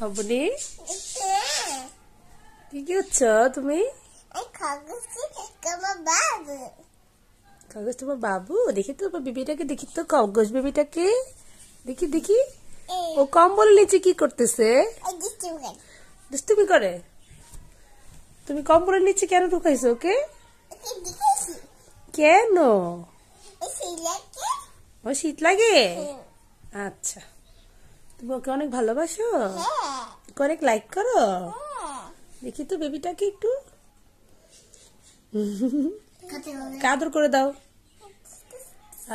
বাবুনি কি করছ তুমি? কাগজ তোমার বাবু? দেখি তো বেবিটাকে, দেখি তো কাগজ বেবিটাকে, দেখি দেখি। ও কম্বল নিচে কি করতেছে? দুষ্টুমি করে। তুমি কম্বলের নিচে কেন ঢুকাইছো ওকে? কেন? ও শীত লাগে? আচ্ছা, তুমি ওকে অনেক ভালোবাসো, ওকে অনেক লাইক করো। দেখি তো বেবিটাকে একটু আদর করে দাও।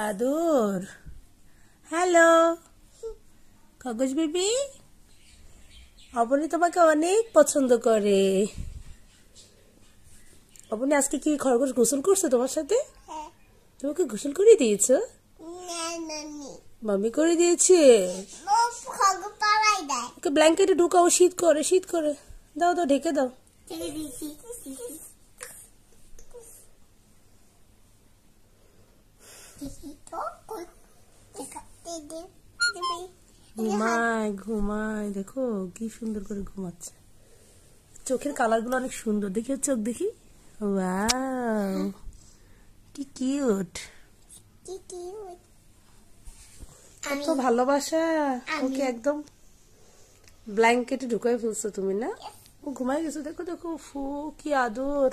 আদর। হ্যালো কাগজ বেবি, অবনী তোমাকে অনেক পছন্দ করে। অবনী আজকে কি খরগোশ গোসল করছো তোমার সাথে? তোমাকে গোসল করে দিয়েছো? মামি করে দিয়েছে। ওকে ব্ল্যাঙ্কেটে ঢুকাও, শীত করে, শীত করে। দাও দাও, ঢেকে দাও। ঘুমায় ঘুমায়, দেখো কি সুন্দর করে ঘুমাচ্ছে। চোখের কালার গুলো অনেক সুন্দর, দেখি চোখ দেখি। ওয়াও কি কিউট, কত ভালোবাসা। ওকে একদম ব্ল্যাঙ্কেটে ঢুকাই ফেলছো তুমি না? ও ঘুমায় গেছো, দেখো দেখো, ফু কি আদর।